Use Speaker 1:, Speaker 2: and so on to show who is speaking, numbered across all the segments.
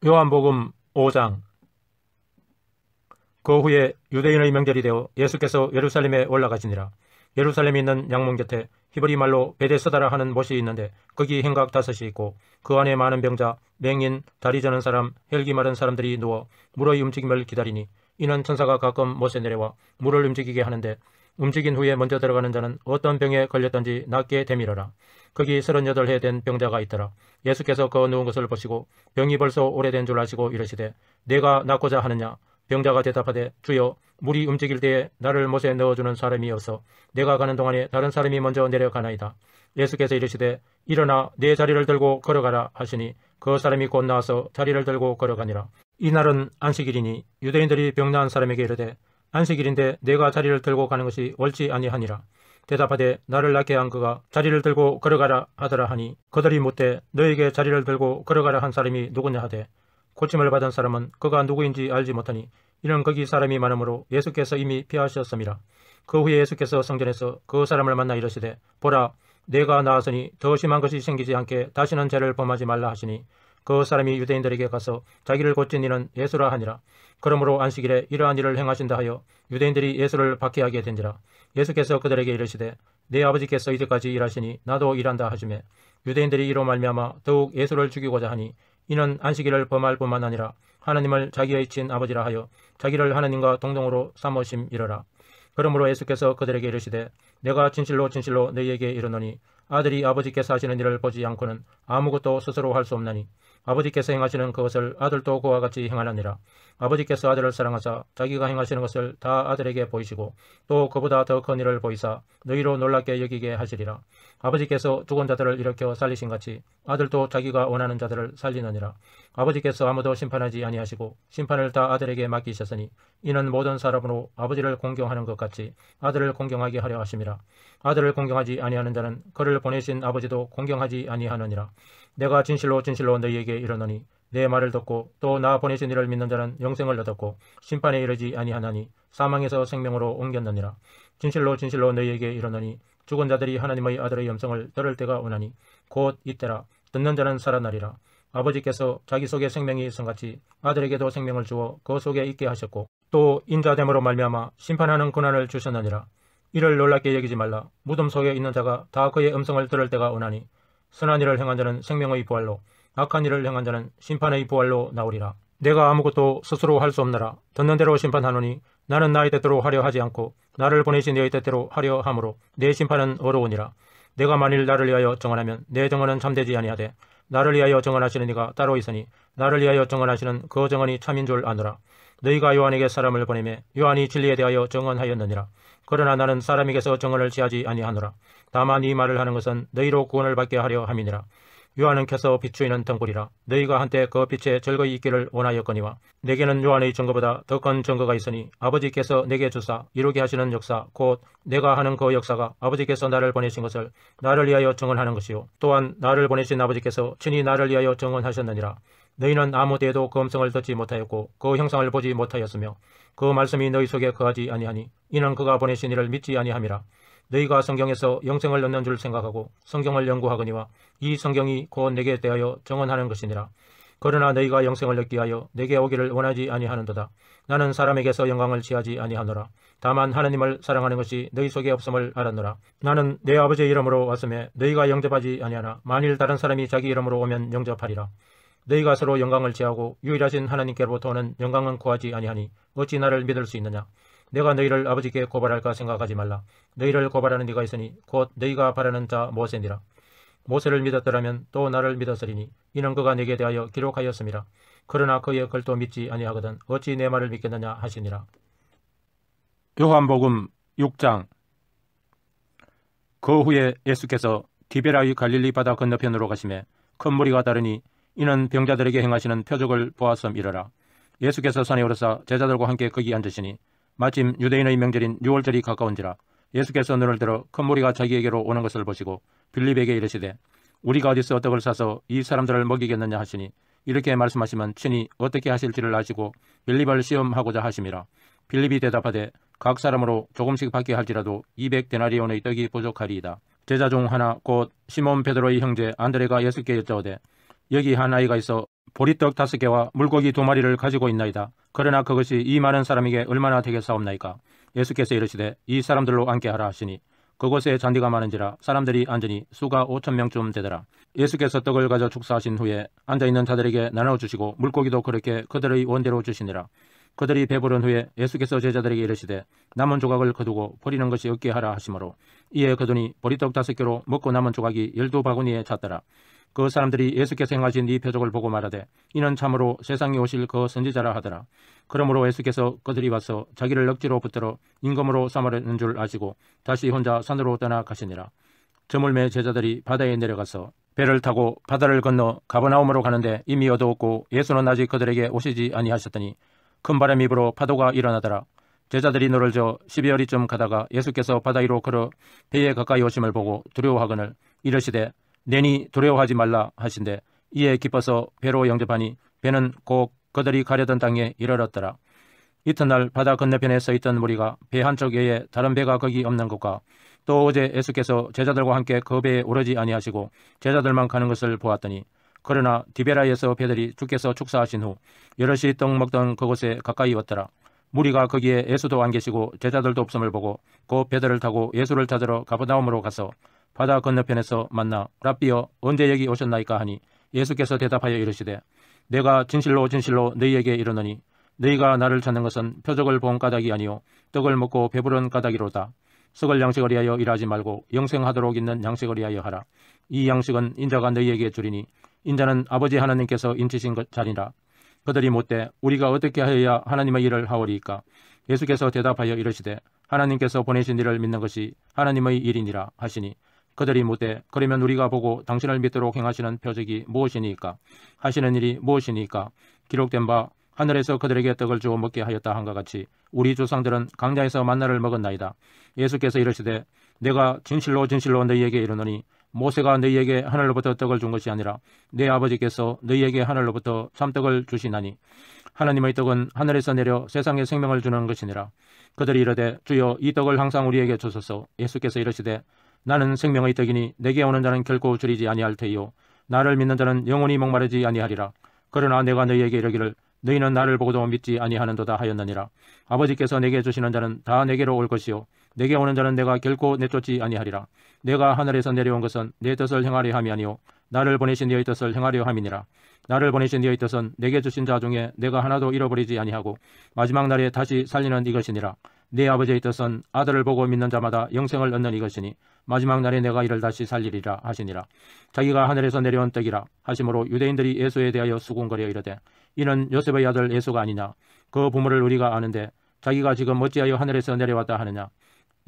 Speaker 1: 요한복음 5장. 그 후에 유대인의 명절이 되어 예수께서 예루살렘에 올라가시니라. 예루살렘에 있는 양문 곁에 히브리 말로 베데스다라 하는 못이 있는데 거기 행각 5이 있고 그 안에 많은 병자, 맹인, 다리 저는 사람, 혈기 마른 사람들이 누워 물의 움직임을 기다리니 이는 천사가 가끔 못에 내려와 물을 움직이게 하는데 움직인 후에 먼저 들어가는 자는 어떤 병에 걸렸던지 낫게 되밀어라. 거기 38해 된 병자가 있더라. 예수께서 그 누운 것을 보시고 병이 벌써 오래된 줄 아시고 이르시되 내가 낫고자 하느냐. 병자가 대답하되 주여 물이 움직일 때에 나를 못에 넣어주는 사람이 없어 내가 가는 동안에 다른 사람이 먼저 내려가나이다. 예수께서 이르시되 일어나 내 자리를 들고 걸어가라 하시니 그 사람이 곧 나와서 자리를 들고 걸어가니라. 이날은 안식일이니 유대인들이 병 나은 사람에게 이르되 안식일인데 내가 자리를 들고 가는 것이 옳지 아니하니라. 대답하되 나를 낫게 한 그가 자리를 들고 걸어가라 하더라 하니 그들이 묻되 너에게 자리를 들고 걸어가라 한 사람이 누구냐 하되 고침을 받은 사람은 그가 누구인지 알지 못하니 이는 거기 사람이 많으므로 예수께서 이미 피하셨음이라. 그 후에 예수께서 성전에서 그 사람을 만나 이르시되 보라 내가 나았으니 더 심한 것이 생기지 않게 다시는 죄를 범하지 말라 하시니 그 사람이 유대인들에게 가서 자기를 고친 이는 예수라 하니라. 그러므로 안식일에 이러한 일을 행하신다 하여 유대인들이 예수를 박해하게 된지라. 예수께서 그들에게 이르시되 내 아버지께서 이제까지 일하시니 나도 일한다 하시매 유대인들이 이로 말미암아 더욱 예수를 죽이고자 하니 이는 안식일을 범할 뿐만 아니라 하나님을 자기의 친 아버지라 하여 자기를 하나님과 동등으로 삼으심이러라. 그러므로 예수께서 그들에게 이르시되 내가 진실로 진실로 너희에게 이르노니 아들이 아버지께서 하시는 일을 보지 않고는 아무것도 스스로 할 수 없나니 아버지께서 행하시는 그것을 아들도 그와 같이 행하느니라. 아버지께서 아들을 사랑하사 자기가 행하시는 것을 다 아들에게 보이시고 또 그보다 더 큰 일을 보이사 너희로 놀랍게 여기게 하시리라. 아버지께서 죽은 자들을 일으켜 살리신 같이 아들도 자기가 원하는 자들을 살리느니라. 아버지께서 아무도 심판하지 아니하시고 심판을 다 아들에게 맡기셨으니 이는 모든 사람으로 아버지를 공경하는 것 같이 아들을 공경하게 하려 하심이라. 아들을 공경하지 아니하는 자는 그를 보내신 아버지도 공경하지 아니하느니라. 내가 진실로 진실로 너희에게 이르노니 내 말을 듣고 또 나 보내신 이를 믿는 자는 영생을 얻었고 심판에 이르지 아니하나니 사망에서 생명으로 옮겼느니라. 진실로 진실로 너희에게 이르노니 죽은 자들이 하나님의 아들의 음성을 들을 때가 오나니 곧 이때라. 듣는 자는 살아나리라. 아버지께서 자기 속에 생명이 있음같이 아들에게도 생명을 주어 그 속에 있게 하셨고 또 인자됨으로 말미암아 심판하는 고난을 주셨느니라. 이를 놀랍게 여기지 말라. 무덤 속에 있는 자가 다 그의 음성을 들을 때가 오나니 선한 일을 행한 자는 생명의 부활로 악한 일을 행한 자는 심판의 부활로 나오리라. 내가 아무것도 스스로 할 수 없느라 듣는 대로 심판하노니 나는 나의 뜻대로 하려 하지 않고 나를 보내신 너의 뜻대로 하려 함으로 내 심판은 어려우니라. 내가 만일 나를 위하여 정언하면 내 정언은 참되지 아니하되 나를 위하여 정언하시는 이가 따로 있으니 나를 위하여 정언하시는 그 정언이 참인 줄 아노라. 너희가 요한에게 사람을 보내매 요한이 진리에 대하여 정언하였느니라. 그러나 나는 사람에게서 정언을 취하지 아니하노라. 다만 이 말을 하는 것은 너희로 구원을 받게 하려 함이니라. 요한은 켜서 비추이는 등불이라. 너희가 한때 그 빛에 즐거이 있기를 원하였거니와 내게는 요한의 증거보다 더 큰 증거가 있으니 아버지께서 내게 주사 이루게 하시는 역사 곧 내가 하는 그 역사가 아버지께서 나를 보내신 것을 나를 위하여 증언하는 것이요 또한 나를 보내신 아버지께서 친히 나를 위하여 증언하셨느니라. 너희는 아무 때에도 그 음성을 듣지 못하였고 그 형상을 보지 못하였으며 그 말씀이 너희 속에 거하지 아니하니 이는 그가 보내신 이를 믿지 아니함이라. 너희가 성경에서 영생을 얻는 줄 생각하고 성경을 연구하거니와 이 성경이 곧 내게 대하여 정언하는 것이니라. 그러나 너희가 영생을 얻기 위하여 내게 오기를 원하지 아니하는도다. 나는 사람에게서 영광을 취하지 아니하노라. 다만 하나님을 사랑하는 것이 너희 속에 없음을 알았노라. 나는 내 아버지의 이름으로 왔음에 너희가 영접하지 아니하나 만일 다른 사람이 자기 이름으로 오면 영접하리라. 너희가 서로 영광을 취하고 유일하신 하나님께로부터 오는 영광은 구하지 아니하니 어찌 나를 믿을 수 있느냐. 내가 너희를 아버지께 고발할까 생각하지 말라. 너희를 고발하는 이가 있으니 곧 너희가 바라는 자 모세니라. 모세를 믿었더라면 또 나를 믿었으리니 이는 그가 내게 대하여 기록하였음이라. 그러나 그의 글도 믿지 아니하거든 어찌 내 말을 믿겠느냐 하시니라. 요한복음 6장. 그 후에 예수께서 디베라의 갈릴리 바다 건너편으로 가시매 큰 무리가 따르니 이는 병자들에게 행하시는 표적을 보았음이러라. 예수께서 산에 오르사 제자들과 함께 거기 앉으시니 마침 유대인의 명절인 유월절이 가까운지라. 예수께서 눈을 들어 큰 무리가 자기에게로 오는 것을 보시고 빌립에게 이르시되 우리가 어디서 떡을 사서 이 사람들을 먹이겠느냐 하시니 이렇게 말씀하시면 친히 어떻게 하실지를 아시고 빌립을 시험하고자 하심이라. 빌립이 대답하되 각 사람으로 조금씩 받게 할지라도 200데나리온의 떡이 부족하리이다. 제자 중 하나 곧 시몬 베드로의 형제 안드레가 예수께 여짜오되 여기 한 아이가 있어 보리떡 5개와 물고기 2마리를 가지고 있나이다. 그러나 그것이 이 많은 사람에게 얼마나 되겠사옵나이까. 예수께서 이르시되 이 사람들로 앉게 하라 하시니 그곳에 잔디가 많은지라 사람들이 앉으니 수가 5,000명쯤 되더라. 예수께서 떡을 가져 축사하신 후에 앉아있는 자들에게 나눠주시고 물고기도 그렇게 그들의 원대로 주시니라. 그들이 배부른 후에 예수께서 제자들에게 이르시되 남은 조각을 거두고 버리는 것이 없게 하라 하시므로 이에 거두니 보리떡 5개로 먹고 남은 조각이 12바구니에 찼더라. 그 사람들이 예수께서 행하신 이 표적을 보고 말하되 이는 참으로 세상에 오실 그 선지자라 하더라. 그러므로 예수께서 그들이 와서 자기를 억지로 붙들어 임금으로 삼으려는 줄 아시고 다시 혼자 산으로 떠나가시니라. 저물매 제자들이 바다에 내려가서 배를 타고 바다를 건너 가버나움으로 가는데 이미 어두웠고 예수는 아직 그들에게 오시지 아니하셨더니 큰 바람이 불어 파도가 일어나더라. 제자들이 노를 저 12여리쯤 가다가 예수께서 바다 위로 걸어 배에 가까이 오심을 보고 두려워하거늘 이르시되 내니 두려워하지 말라 하신대 이에 기뻐서 배로 영접하니 배는 곧 그들이 가려던 땅에 이르렀더라. 이튿날 바다 건너편에 서 있던 무리가 배 한쪽 외에 다른 배가 거기 없는 것과 또 어제 예수께서 제자들과 함께 그 배에 오르지 아니하시고 제자들만 가는 것을 보았더니 그러나 디베라에서 배들이 주께서 축사하신 후 여럿이 떡 먹던 그곳에 가까이 왔더라. 무리가 거기에 예수도 안 계시고 제자들도 없음을 보고 곧 배들을 타고 예수를 찾으러 가버나움으로 가서 바다 건너편에서 만나 랍비여 언제 여기 오셨나이까 하니 예수께서 대답하여 이르시되 내가 진실로 진실로 너희에게 이르노니 너희가 나를 찾는 것은 표적을 본 까닭이 아니요 떡을 먹고 배부른 까닭이로다. 썩을 양식을 위하여 일하지 말고 영생하도록 있는 양식을 위하여 하라. 이 양식은 인자가 너희에게 주리니 인자는 아버지 하나님께서 인치신 자니라. 그들이 묻되 우리가 어떻게 하여야 하나님의 일을 하오리이까. 예수께서 대답하여 이르시되 하나님께서 보내신 이를 믿는 것이 하나님의 일이니라 하시니 그들이 묻되 그러면 우리가 보고 당신을 믿도록 행하시는 표적이 무엇이니까 하시는 일이 무엇이니까. 기록된 바 하늘에서 그들에게 떡을 주어 먹게 하였다 한것 같이 우리 조상들은 광야에서 만나를 먹었나이다. 예수께서 이르시되 내가 진실로 진실로 너희에게 이르노니 모세가 너희에게 하늘로부터 떡을 준 것이 아니라 내 아버지께서 너희에게 하늘로부터 참떡을 주시나니 하나님의 떡은 하늘에서 내려 세상에 생명을 주는 것이니라. 그들이 이르되 주여 이 떡을 항상 우리에게 주소서. 예수께서 이르시되 나는 생명의 떡이니 내게 오는 자는 결코 줄이지 아니할 테요 나를 믿는 자는 영원히 목마르지 아니하리라. 그러나 내가 너희에게 이르기를 너희는 나를 보고도 믿지 아니하는도다 하였느니라. 아버지께서 내게 주시는 자는 다 내게로 올 것이요 내게 오는 자는 내가 결코 내쫓지 아니하리라. 내가 하늘에서 내려온 것은 내 뜻을 행하려 함이 아니요 나를 보내신 이의 뜻을 행하려 함이니라. 나를 보내신 이의 뜻은 내게 주신 자 중에 내가 하나도 잃어버리지 아니하고 마지막 날에 다시 살리는 이것이니라. 내 아버지의 뜻은 아들을 보고 믿는 자마다 영생을 얻는 이것이니 마지막 날에 내가 이를 다시 살리리라 하시니라. 자기가 하늘에서 내려온 떡이라 하심으로 유대인들이 예수에 대하여 수군거려 이르되 이는 요셉의 아들 예수가 아니냐. 그 부모를 우리가 아는데 자기가 지금 어찌하여 하늘에서 내려왔다 하느냐.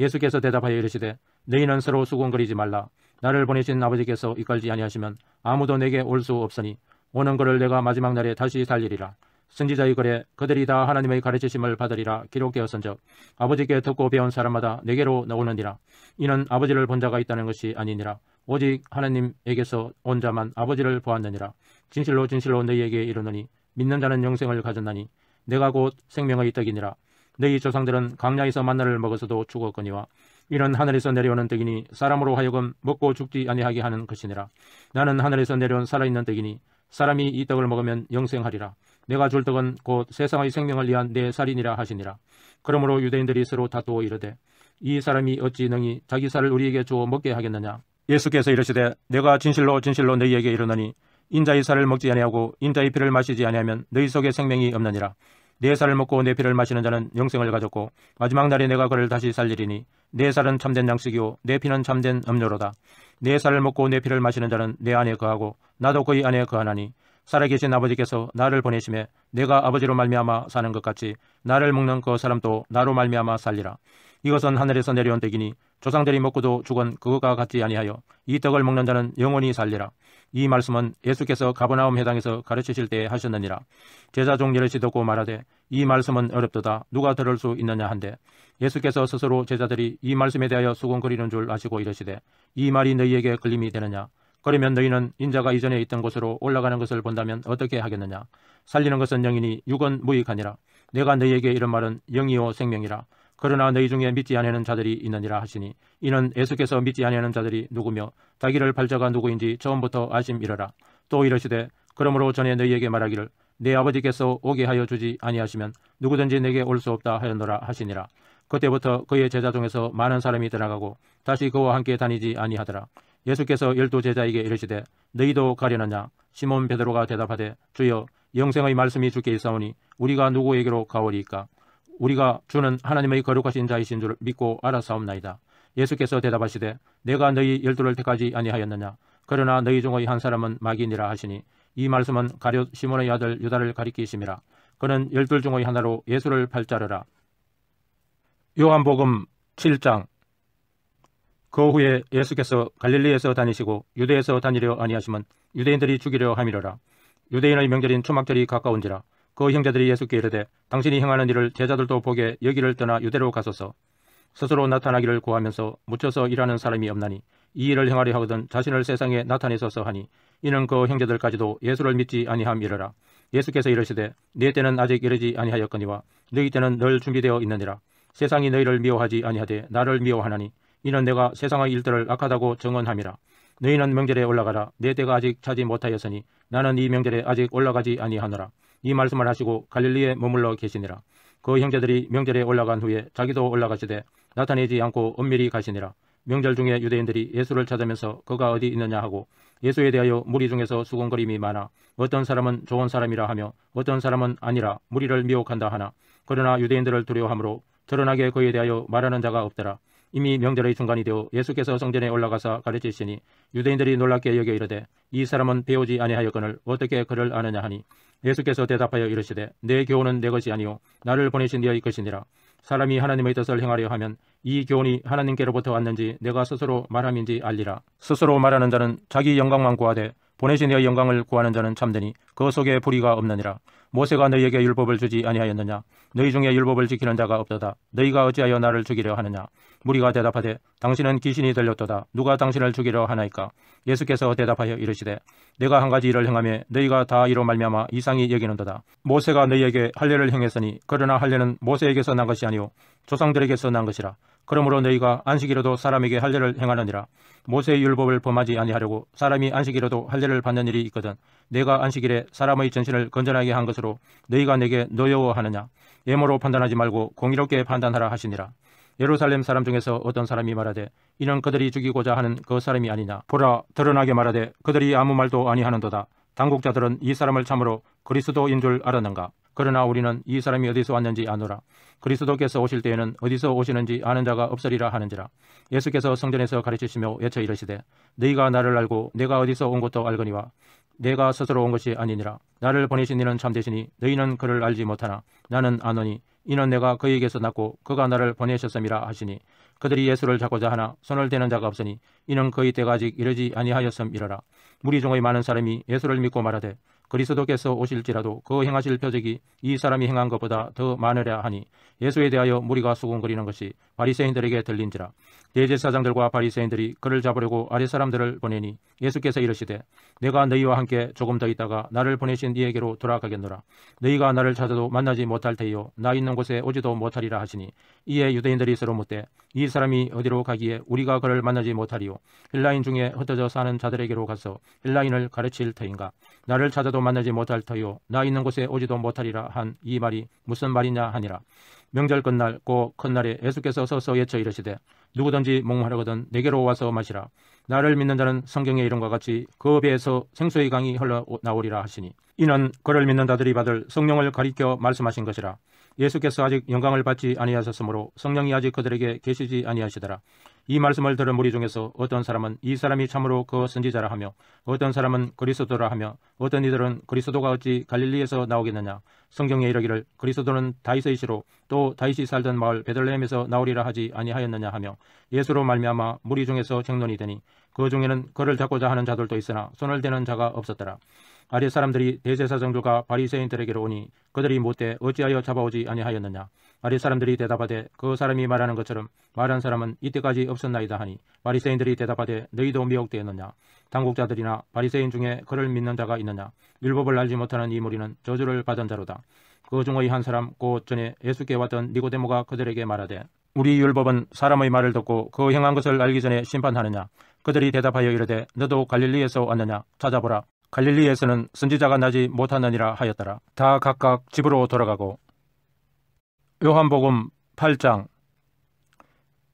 Speaker 1: 예수께서 대답하여 이르시되 너희는 서로 수군거리지 말라. 나를 보내신 아버지께서 이끌지 아니하시면 아무도 내게 올 수 없으니 오는 그를 내가 마지막 날에 다시 살리리라. 선지자의 글에 그들이 다 하나님의 가르치심을 받으리라 기록되었은즉 아버지께 듣고 배운 사람마다 내게로 나오느니라. 이는 아버지를 본 자가 있다는 것이 아니니라. 오직 하나님에게서 온 자만 아버지를 보았느니라. 진실로 진실로 너희에게 이르노니 믿는 자는 영생을 가졌나니 내가 곧 생명의 떡이니라. 너희 조상들은 광야에서 만나를 먹어서도 죽었거니와 이는 하늘에서 내려오는 떡이니 사람으로 하여금 먹고 죽지 아니하게 하는 것이니라. 나는 하늘에서 내려온 살아있는 떡이니 사람이 이 떡을 먹으면 영생하리라. 내가 줄 떡은 곧 세상의 생명을 위한 내 살이니라 하시니라. 그러므로 유대인들이 서로 다투어 이르되 이 사람이 어찌 능히 자기 살을 우리에게 주어 먹게 하겠느냐. 예수께서 이르시되 내가 진실로 진실로 너희에게 이르노니 인자의 살을 먹지 아니하고 인자의 피를 마시지 아니하면 너희 속에 생명이 없느니라. 내 살을 먹고 내 피를 마시는 자는 영생을 가졌고 마지막 날에 내가 그를 다시 살리리니 내 살은 참된 양식이요 내 피는 참된 음료로다. 내 살을 먹고 내 피를 마시는 자는 내 안에 거하고 나도 그의 안에 거하나니 살아계신 아버지께서 나를 보내심에 내가 아버지로 말미암아 사는 것 같이 나를 먹는 그 사람도 나로 말미암아 살리라. 이것은 하늘에서 내려온 떡이니 조상들이 먹고도 죽은 그것과 같지 아니하여 이 떡을 먹는 자는 영원히 살리라. 이 말씀은 예수께서 가버나움 회당에서 가르치실 때에 하셨느니라. 제자 중 여럿이 듣고 말하되 이 말씀은 어렵도다 누가 들을 수 있느냐 한데 예수께서 스스로 제자들이 이 말씀에 대하여 수군거리는 줄 아시고 이르시되 이 말이 너희에게 걸림이 되느냐. 그러면 너희는 인자가 이전에 있던 곳으로 올라가는 것을 본다면 어떻게 하겠느냐. 살리는 것은 영이니 육은 무익하니라. 내가 너희에게 이런 말은 영이요 생명이라. 그러나 너희 중에 믿지 아니하는 자들이 있느니라 하시니 이는 예수께서 믿지 아니하는 자들이 누구며 자기를 팔자가 누구인지 처음부터 아심이러라. 또 이르시되 그러므로 전에 너희에게 말하기를 내 아버지께서 오게 하여 주지 아니하시면 누구든지 내게 올 수 없다 하였노라 하시니라. 그때부터 그의 제자 중에서 많은 사람이 떠나가고 다시 그와 함께 다니지 아니하더라. 예수께서 12제자에게 이르시되 너희도 가려느냐? 시몬 베드로가 대답하되 주여 영생의 말씀이 주께 있사오니 우리가 누구에게로 가오리이까? 우리가 주는 하나님의 거룩하신 자이신 줄 믿고 알아사옵나이다. 예수께서 대답하시되 내가 너희 12를 택하지 아니하였느냐? 그러나 너희 중의 한 사람은 마귀니라 하시니 이 말씀은 가룟 시몬의 아들 유다를 가리키심이라. 그는 12 중의 하나로 예수를 팔자르라. 요한복음 7장. 그 후에 예수께서 갈릴리에서 다니시고 유대에서 다니려 아니하시면 유대인들이 죽이려 함이로라. 유대인의 명절인 초막절이 가까운지라. 그 형제들이 예수께 이르되 당신이 행하는 일을 제자들도 보게 여기를 떠나 유대로 가소서. 스스로 나타나기를 구하면서 묻혀서 일하는 사람이 없나니 이 일을 행하려 하거든 자신을 세상에 나타내소서 하니 이는 그 형제들까지도 예수를 믿지 아니함이러라. 예수께서 이르시되 네 때는 아직 이르지 아니하였거니와 너희 때는 늘 준비되어 있느니라. 세상이 너희를 미워하지 아니하되 나를 미워하나니 이는 내가 세상의 일들을 악하다고 증언함이라. 너희는 명절에 올라가라. 내 때가 아직 차지 못하였으니 나는 이 명절에 아직 올라가지 아니하노라. 이 말씀을 하시고 갈릴리에 머물러 계시니라. 그 형제들이 명절에 올라간 후에 자기도 올라가시되 나타내지 않고 은밀히 가시니라. 명절 중에 유대인들이 예수를 찾으면서 그가 어디 있느냐 하고 예수에 대하여 무리 중에서 수군거림이 많아 어떤 사람은 좋은 사람이라 하며 어떤 사람은 아니라 무리를 미혹한다 하나 그러나 유대인들을 두려워하므로 드러나게 그에 대하여 말하는 자가 없더라. 이미 명절의 중간이 되어 예수께서 성전에 올라가서 가르치시니 유대인들이 놀랍게 여겨 이르되 이 사람은 배우지 아니하였거늘 어떻게 그를 아느냐 하니 예수께서 대답하여 이르시되 내 교훈은 내 것이 아니요 나를 보내신 이의 것이니라. 사람이 하나님의 뜻을 행하려 하면 이 교훈이 하나님께로부터 왔는지 내가 스스로 말함인지 알리라. 스스로 말하는 자는 자기 영광만 구하되 보내신 이의 영광을 구하는 자는 참되니 그 속에 불의가 없느니라. 모세가 너희에게 율법을 주지 아니하였느냐? 너희 중에 율법을 지키는 자가 없도다. 너희가 어찌하여 나를 죽이려 하느냐? 무리가 대답하되 당신은 귀신이 들렸도다. 누가 당신을 죽이려 하나이까? 예수께서 대답하여 이르시되 내가 한 가지 일을 행하며 너희가 다 이로 말미암아 이상히 여기는도다. 모세가 너희에게 할례를 행했으니 그러나 할례는 모세에게서 난 것이 아니요 조상들에게서 난 것이라. 그러므로 너희가 안식일에도 사람에게 할례를 행하느니라. 모세의 율법을 범하지 아니하려고 사람이 안식일에도 할례를 받는 일이 있거든 내가 안식일에 사람의 전신을 건전하게 한 것으로 너희가 내게 노여워하느냐? 예모로 판단하지 말고 공의롭게 판단하라 하시니라. 예루살렘 사람 중에서 어떤 사람이 말하되 이는 그들이 죽이고자 하는 그 사람이 아니냐? 보라 드러나게 말하되 그들이 아무 말도 아니하는도다. 당국자들은 이 사람을 참으로 그리스도인 줄 알았는가? 그러나 우리는 이 사람이 어디서 왔는지 아노라. 그리스도께서 오실 때에는 어디서 오시는지 아는 자가 없으리라 하는지라. 예수께서 성전에서 가르치시며 외쳐 이르시되 너희가 나를 알고 내가 어디서 온 것도 알거니와 내가 스스로 온 것이 아니니라. 나를 보내신 이는 참되시니 너희는 그를 알지 못하나 나는 아노니 이는 내가 그에게서 났고 그가 나를 보내셨음이라 하시니 그들이 예수를 잡고자 하나 손을 대는 자가 없으니 이는 그의 때가 아직 이르지 아니하였음이러라. 무리 중의 많은 사람이 예수를 믿고 말하되 그리스도께서 오실지라도 그 행하실 표적이 이 사람이 행한 것보다 더 많으랴 하니 예수에 대하여 무리가 수군거리는 것이 바리새인들에게 들린지라. 대제사장들과 바리새인들이 그를 잡으려고 아랫사람들을 보내니 예수께서 이르시되 내가 너희와 함께 조금 더 있다가 나를 보내신 이에게로 돌아가겠노라. 너희가 나를 찾아도 만나지 못할 테이요 나 있는 곳에 오지도 못하리라 하시니 이에 유대인들이 서로 묻되 이 사람이 어디로 가기에 우리가 그를 만나지 못하리요? 헬라인 중에 흩어져 사는 자들에게로 가서 헬라인을 가르칠 터인가? 나를 찾아도 만나지 못할 터요 나 있는 곳에 오지도 못하리라 한 이 말이 무슨 말이냐 하니라. 명절 끝날 곧 큰날에 예수께서 서서 외쳐 이르시되 누구든지 목마르거든 내게로 와서 마시라. 나를 믿는 자는 성경의 이름과 같이 그 배에서 생수의 강이 흘러나오리라 하시니 이는 그를 믿는 자들이 받을 성령을 가리켜 말씀하신 것이라. 예수께서 아직 영광을 받지 아니하셨으므로 성령이 아직 그들에게 계시지 아니하시더라. 이 말씀을 들은 무리 중에서 어떤 사람은 이 사람이 참으로 그 선지자라 하며 어떤 사람은 그리스도라 하며 어떤 이들은 그리스도가 어찌 갈릴리에서 나오겠느냐? 성경에 이르기를 그리스도는 다윗의 시로 또 다윗이 살던 마을 베들레헴에서 나오리라 하지 아니하였느냐 하며 예수로 말미암아 무리 중에서 쟁론이 되니 그 중에는 그를 잡고자 하는 자들도 있으나 손을 대는 자가 없었더라. 아랫 사람들이 대제사장들과 바리새인들에게로 오니 그들이 묻되 어찌하여 잡아오지 아니하였느냐? 아랫 사람들이 대답하되 그 사람이 말하는 것처럼 말한 사람은 이때까지 없었나이다 하니 바리새인들이 대답하되 너희도 미혹되었느냐? 당국자들이나 바리새인 중에 그를 믿는 자가 있느냐? 율법을 알지 못하는 이 무리는 저주를 받은 자로다. 그 중의 한 사람 곧 전에 예수께 왔던 니고데모가 그들에게 말하되 우리 율법은 사람의 말을 듣고 그 행한 것을 알기 전에 심판하느냐? 그들이 대답하여 이르되 너도 갈릴리에서 왔느냐? 찾아보라. 갈릴리에서는 선지자가 나지 못하느니라 하였더라. 다 각각 집으로 돌아가고. 요한복음 8장.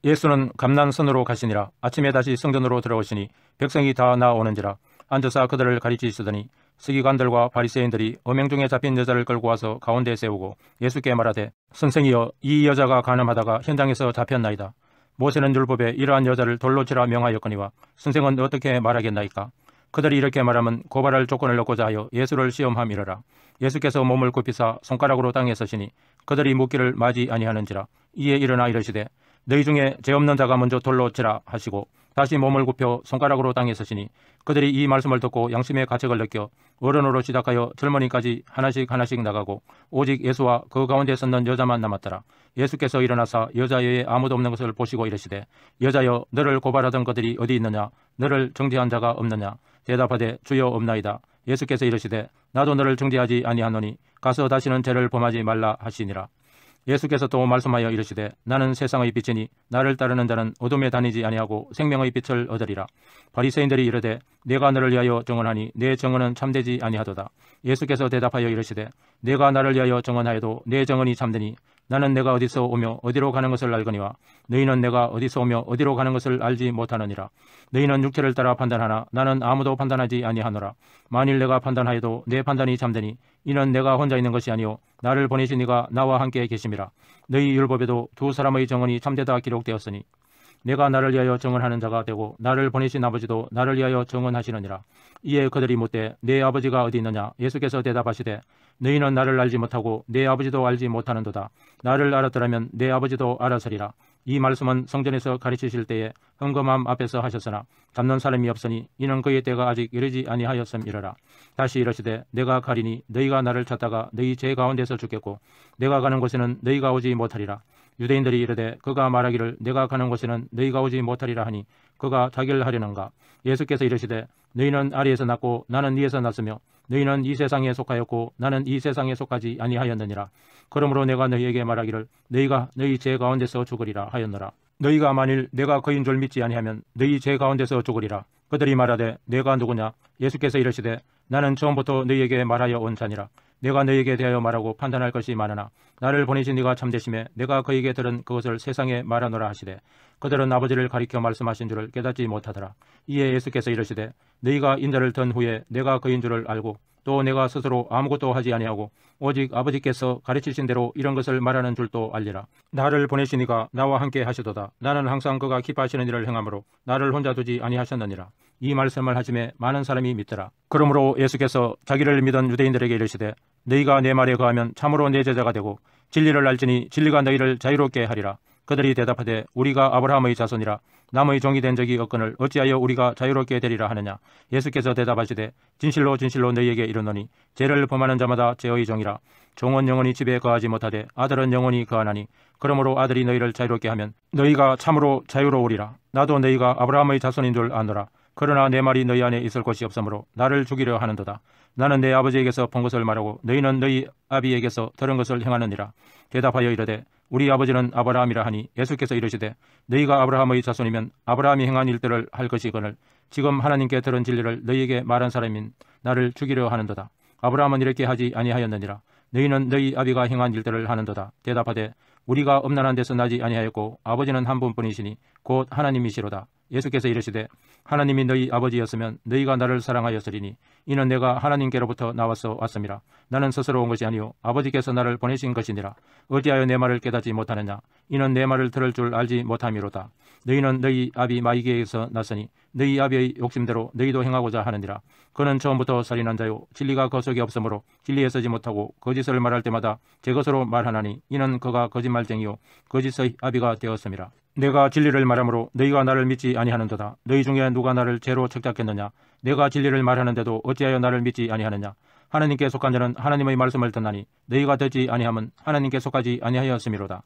Speaker 1: 예수는 감난선으로 가시니라. 아침에 다시 성전으로 들어오시니 백성이 다 나오는지라. 앉아서 그들을 가르치시더니 서기관들과 바리새인들이 음행 중에 잡힌 여자를 끌고 와서 가운데 세우고 예수께 말하되, 선생이여, 이 여자가 간음하다가 현장에서 잡혔나이다. 모세는 율법에 이러한 여자를 돌로 치라 명하였거니와 선생은 어떻게 말하겠나이까? 그들이 이렇게 말하면 고발할 조건을 얻고자 하여 예수를 시험함이러라. 예수께서 몸을 굽히사 손가락으로 땅에 서시니 그들이 묻기를 마지 아니하는지라. 이에 일어나 이르시되, 너희 중에 죄 없는 자가 먼저 돌로 치라 하시고 다시 몸을 굽혀 손가락으로 땅에 서시니 그들이 이 말씀을 듣고 양심의 가책을 느껴 어른으로 시작하여 젊은이까지 하나씩 하나씩 나가고 오직 예수와 그 가운데 섰는 여자만 남았더라. 예수께서 일어나사 여자 외에 아무도 없는 것을 보시고 이르시되, 여자여, 너를 고발하던 것들이 어디 있느냐? 너를 정죄한 자가 없느냐? 대답하되, 주여, 없나이다. 예수께서 이르시되, 나도 너를 정죄하지 아니하노니 가서 다시는 죄를 범하지 말라 하시니라. 예수께서 또 말씀하여 이르시되, 나는 세상의 빛이니 나를 따르는 자는 어둠에 다니지 아니하고 생명의 빛을 얻으리라. 바리새인들이 이르되, 내가 너를 위하여 증언하니 내 증언은 참되지 아니하도다. 예수께서 대답하여 이르시되, 내가 나를 위하여 증언하여도 내 증언이 참되니 나는 내가 어디서 오며 어디로 가는 것을 알거니와 너희는 내가 어디서 오며 어디로 가는 것을 알지 못하느니라. 너희는 육체를 따라 판단하나 나는 아무도 판단하지 아니하노라. 만일 내가 판단하여도 내 판단이 참되니 이는 내가 혼자 있는 것이 아니요 나를 보내신 이가 나와 함께 계심이라. 너희 율법에도 두 사람의 증언이 참되다 기록되었으니 내가 나를 위하여 증언하는 자가 되고 나를 보내신 아버지도 나를 위하여 증언하시느니라. 이에 그들이 묻되, 내 아버지가 어디 있느냐? 예수께서 대답하시되, 너희는 나를 알지 못하고 내 아버지도 알지 못하는도다. 나를 알았더라면 내 아버지도 알았으리라. 이 말씀은 성전에서 가르치실 때에 헌금함 앞에서 하셨으나 잡는 사람이 없으니 이는 그의 때가 아직 이르지 아니하였음이러라. 다시 이르시되, 내가 가리니 너희가 나를 찾다가 너희 제 가운데서 죽겠고 내가 가는 곳에는 너희가 오지 못하리라. 유대인들이 이르되, 그가 말하기를 내가 가는 곳에는 너희가 오지 못하리라 하니 그가 자기를 하려는가? 예수께서 이르시되, 너희는 아래에서 났고 나는 위에서 났으며 너희는 이 세상에 속하였고 나는 이 세상에 속하지 아니하였느니라. 그러므로 내가 너희에게 말하기를 너희가 너희 제 가운데서 죽으리라 하였노라. 너희가 만일 내가 그인 줄 믿지 아니하면 너희 제 가운데서 죽으리라. 그들이 말하되, 내가 누구냐? 예수께서 이르시되, 나는 처음부터 너희에게 말하여 온 자니라. 내가 너희에게 대하여 말하고 판단할 것이 많으나 나를 보내신 이가 참되심에 내가 그에게 들은 그것을 세상에 말하노라 하시되 그들은 아버지를 가리켜 말씀하신 줄을 깨닫지 못하더라. 이에 예수께서 이르시되, 너희가 인자를 든 후에 내가 그인 줄을 알고 또 내가 스스로 아무것도 하지 아니하고 오직 아버지께서 가르치신 대로 이런 것을 말하는 줄도 알리라. 나를 보내신 이가 나와 함께 하시도다. 나는 항상 그가 기뻐하시는 일을 행하므로 나를 혼자 두지 아니하셨느니라. 이 말씀을 하심에 많은 사람이 믿더라. 그러므로 예수께서 자기를 믿은 유대인들에게 이르시되, 너희가 내 말에 거하면 참으로 내 제자가 되고 진리를 알지니 진리가 너희를 자유롭게 하리라. 그들이 대답하되, 우리가 아브라함의 자손이라 남의 종이 된 적이 없거늘 어찌하여 우리가 자유롭게 되리라 하느냐? 예수께서 대답하시되, 진실로 진실로 너희에게 이르노니 죄를 범하는 자마다 죄의 종이라. 종은 영원히 집에 거하지 못하되 아들은 영원히 거하나니 그러므로 아들이 너희를 자유롭게 하면 너희가 참으로 자유로우리라. 나도 너희가 아브라함의 자손인 줄 아노라. 그러나 내 말이 너희 안에 있을 곳이 없으므로 나를 죽이려 하는도다. 나는 내 아버지에게서 본 것을 말하고 너희는 너희 아비에게서 들은 것을 행하느니라. 대답하여 이르되, 우리 아버지는 아브라함이라 하니 예수께서 이르시되, 너희가 아브라함의 자손이면 아브라함이 행한 일들을 할 것이거늘 지금 하나님께 들은 진리를 너희에게 말한 사람인 나를 죽이려 하는도다. 아브라함은 이렇게 하지 아니하였느니라. 너희는 너희 아비가 행한 일들을 하는도다. 대답하되, 우리가 엄난한 데서 나지 아니하였고 아버지는 한 분뿐이시니 곧 하나님이시로다. 예수께서 이르시되, 하나님이 너희 아버지였으면 너희가 나를 사랑하였으리니 이는 내가 하나님께로부터 나와서 왔음이라. 나는 스스로 온 것이 아니요 아버지께서 나를 보내신 것이니라. 어찌하여 내 말을 깨닫지 못하느냐? 이는 내 말을 들을 줄 알지 못함이로다. 너희는 너희 아비 마이게에서 났으니 너희 아비의 욕심대로 너희도 행하고자 하느니라. 그는 처음부터 살인한 자요 진리가 그 속에 없으므로 진리에 서지 못하고 거짓을 말할 때마다 제 것으로 말하나니 이는 그가 거짓말쟁이요 거짓의 아비가 되었음이라. 내가 진리를 말하므로 너희가 나를 믿지 아니하는도다. 너희 중에 누가 나를 죄로 책잡겠느냐? 내가 진리를 말하는데도 어찌하여 나를 믿지 아니하느냐? 하나님께 속한 자는 하나님의 말씀을 듣나니 너희가 듣지 아니함은 하나님께 속하지 아니하였음이로다.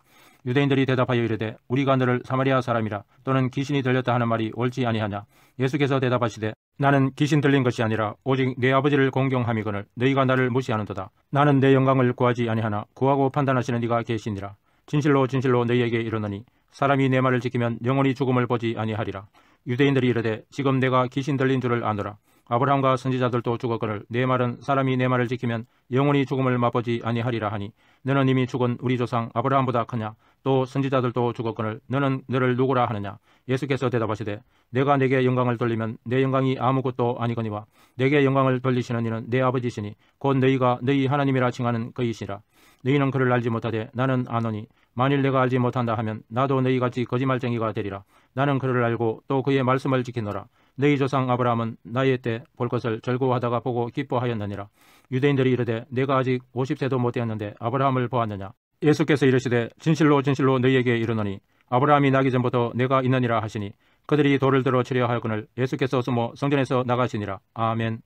Speaker 1: 유대인들이 대답하여 이르되, 우리가 너를 사마리아 사람이라 또는 귀신이 들렸다 하는 말이 옳지 아니하냐? 예수께서 대답하시되, 나는 귀신 들린 것이 아니라 오직 내 아버지를 공경함이거늘 너희가 나를 무시하는도다. 나는 내 영광을 구하지 아니하나 구하고 판단하시는 이가 계시니라. 진실로 진실로 너희에게 이르노니 사람이 내 말을 지키면 영원히 죽음을 보지 아니하리라. 유대인들이 이르되, 지금 내가 귀신 들린 줄을 아노라. 아브라함과 선지자들도 죽었거늘 내 말은 사람이 내 말을 지키면 영원히 죽음을 맛보지 아니하리라 하니 너는 이미 죽은 우리 조상 아브라함보다 크냐? 또 선지자들도 죽었거늘 너는 너를 누구라 하느냐? 예수께서 대답하시되 내가 내게 영광을 돌리면 내 영광이 아무것도 아니거니와 내게 영광을 돌리시는 이는 내 아버지시니 곧 너희가 너희 하나님이라 칭하는 그이시라. 너희는 그를 알지 못하되 나는 아노니 만일 내가 알지 못한다 하면 나도 너희같이 거짓말쟁이가 되리라. 나는 그를 알고 또 그의 말씀을 지키노라. 너희 조상 아브라함은 나의 때 볼 것을 절구하다가 보고 기뻐하였느니라. 유대인들이 이르되 내가 아직 50세도 못 되었는데 아브라함을 보았느냐? 예수께서 이르시되 진실로 진실로 너희에게 이르노니 아브라함이 나기 전부터 내가 있느니라 하시니 그들이 돌을 들어 치려 하였거늘 예수께서 숨어 성전에서 나가시니라. 아멘.